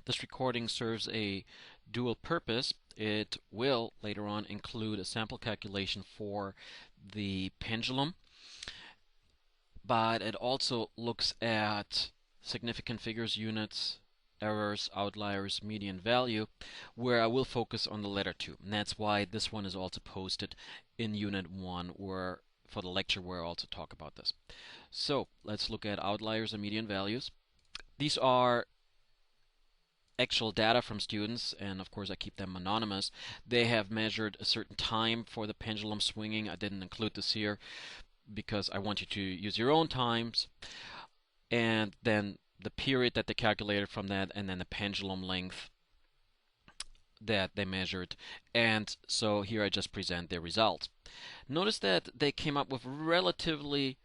This recording serves a dual purpose. It will later on include a sample calculation for the pendulum, but it also looks at significant figures, units, errors, outliers, median value, where I will focus on the latter two. And that's why this one is also posted in Unit 1, where for the lecture where I also talk about this. So let's look at outliers and median values. These are actual data from students, and of course I keep them anonymous. They have measured a certain time for the pendulum swinging. I didn't include this here because I want you to use your own times, and then the period that they calculated from that, and then the pendulum length that they measured. And so here I just present their results. Notice that they came up with relatively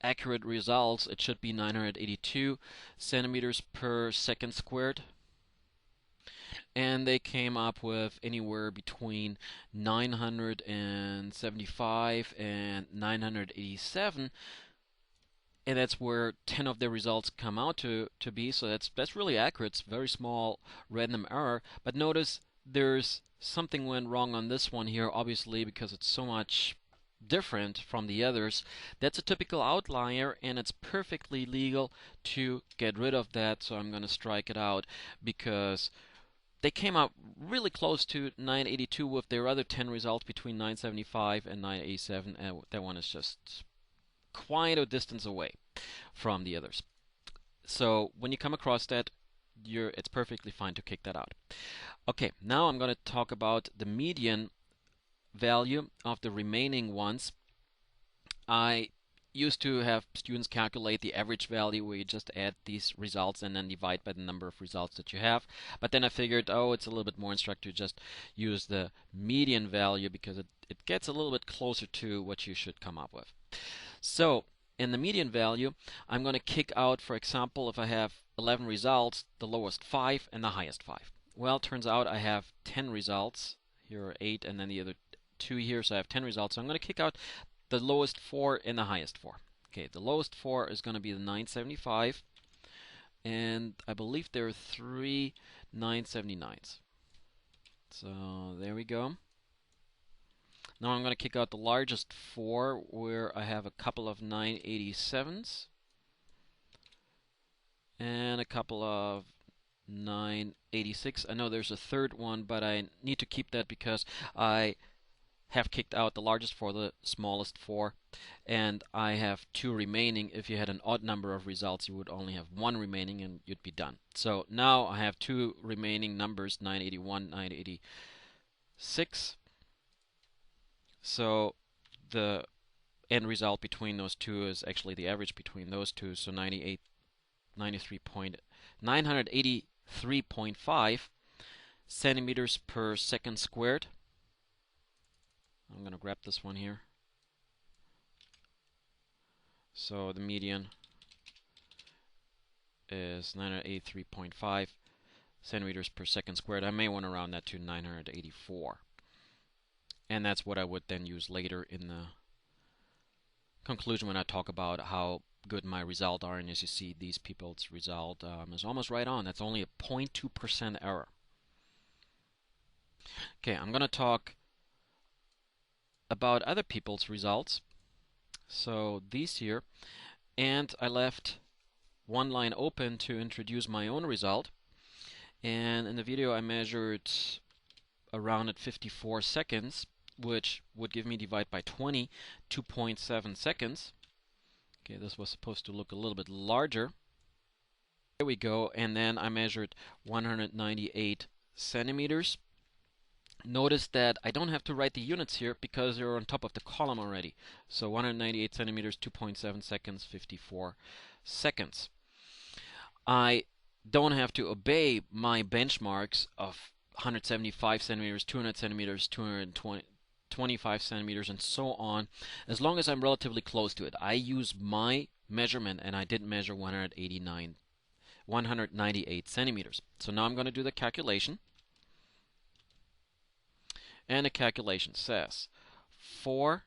accurate results. It should be 982 centimeters per second squared. And they came up with anywhere between 975 and 987, and that's where 10 of their results come out to be. So that's really accurate. It's very small random error. But notice there's something went wrong on this one here, obviously, because it's so much different from the others. That's a typical outlier, and it's perfectly legal to get rid of that. So I'm going to strike it out because they came out really close to 982 with their other 10 results between 975 and 987, and that one is just quite a distance away from the others. So when you come across that, it's perfectly fine to kick that out. Okay, now I'm going to talk about the median value of the remaining ones. I used to have students calculate the average value where you just add these results and then divide by the number of results that you have. But then I figured, oh, it's a little bit more instructive to just use the median value because it gets a little bit closer to what you should come up with. So in the median value, I'm going to kick out, for example, if I have 11 results, the lowest 5 and the highest 5. Well, it turns out I have 10 results. Here are 8 and then the other 2 here, so I have 10 results. So I'm going to kick out the lowest 4 and the highest 4. Okay, the lowest 4 is going to be the 975, and I believe there are 3 979s. So there we go. Now I'm going to kick out the largest 4, where I have a couple of 987s and a couple of 986. I know there's a third one, but I need to keep that because I have kicked out the largest 4, the smallest 4, and I have 2 remaining. If you had an odd number of results, you would only have 1 remaining and you'd be done. So now I have 2 remaining numbers, 981, 986. So the end result between those two is actually the average between those two, so 983.5 centimeters per second squared. I'm going to grab this one here. So the median is 983.5 centimeters per second squared. I may want to round that to 984. And that's what I would then use later in the conclusion when I talk about how good my results are. And as you see, these people's result is almost right on. That's only a 0.2% error. Okay, I'm going to talk about other people's results. So these here, and I left one line open to introduce my own result. And in the video I measured around at 54 seconds, which would give me divide by 20, 2.7 seconds. Okay, this was supposed to look a little bit larger. There we go, and then I measured 198 centimeters. Notice that I don't have to write the units here because they're on top of the column already. So 198 centimeters, 2.7 seconds, 54 seconds. I don't have to obey my benchmarks of 175 centimeters, 200 centimeters, 225 centimeters, and so on, as long as I'm relatively close to it. I use my measurement, and I did measure 198 centimeters. So now I'm going to do the calculation. And the calculation says 4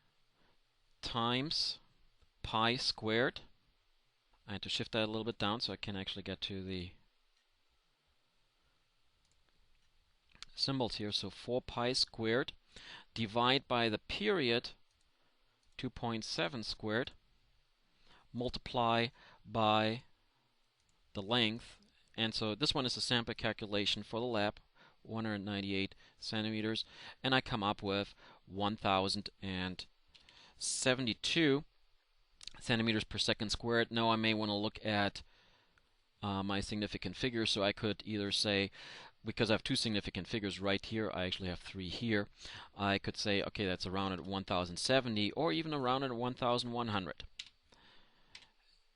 times pi squared. I had to shift that a little bit down so I can actually get to the symbols here. So 4 pi squared, divide by the period, 2.7 squared, multiply by the length. And so this one is a sample calculation for the lab, 198 centimeters, and I come up with 1072 centimeters per second squared. Now I may want to look at my significant figures, so I could either say, because I have two significant figures right here, I actually have three here, I could say, okay, that's around at 1070 or even around at 1100.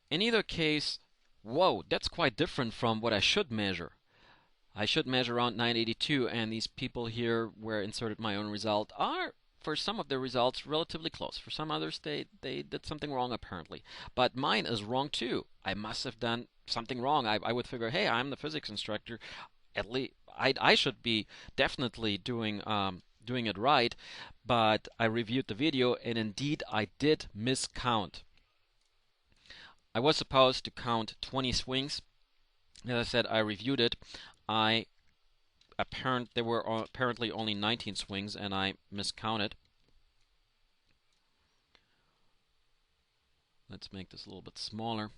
In either case, whoa, that's quite different from what I should measure. I should measure around 982, and these people here where I inserted my own result are, for some of their results, relatively close. For some others, they did something wrong apparently. But mine is wrong too. I must have done something wrong. I would figure, hey, I'm the physics instructor. At least I should be definitely doing it right. But I reviewed the video, and indeed I did miscount. I was supposed to count 20 swings. As I said, I reviewed it. There were apparently only 19 swings, and I miscounted. Let's make this a little bit smaller.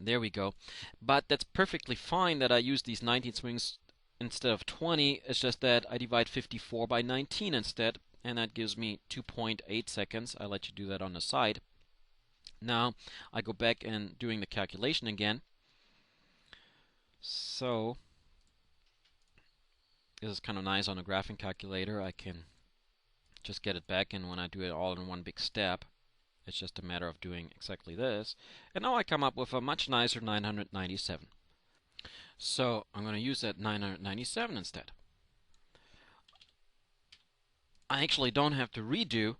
There we go. But that's perfectly fine that I use these 19 swings instead of 20. It's just that I divide 54 by 19 instead, and that gives me 2.8 seconds. I let you do that on the side. Now I go back and doing the calculation again. So this is kind of nice on a graphing calculator. I can just get it back, and when I do it all in one big step, it's just a matter of doing exactly this. And now I come up with a much nicer 997. So I'm going to use that 997 instead. I actually don't have to redo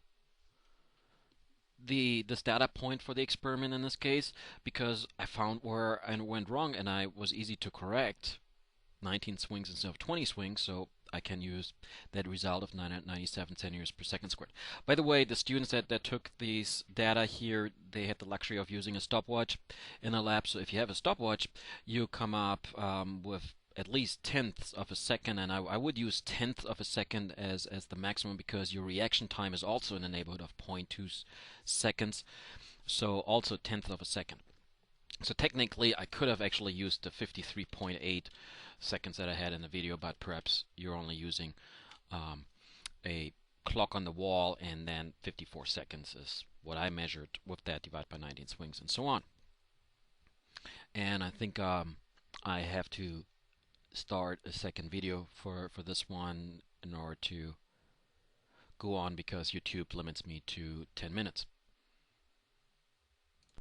this data point for the experiment in this case, because I found where I went wrong, and I was easy to correct. 19 swings instead of 20 swings, so I can use that result of 997 centimeters per second squared. By the way, the students that took these data here, they had the luxury of using a stopwatch in a lab. So if you have a stopwatch, you come up with at least tenths of a second, and I would use tenths of a second as the maximum, because your reaction time is also in the neighborhood of 0.2 seconds, so also tenths of a second. So technically I could have actually used the 53.8 seconds that I had in the video, but perhaps you're only using a clock on the wall, and then 54 seconds is what I measured with that, divided by 19 swings and so on. And I think I have to start a second video for this one in order to go on, because YouTube limits me to 10 minutes.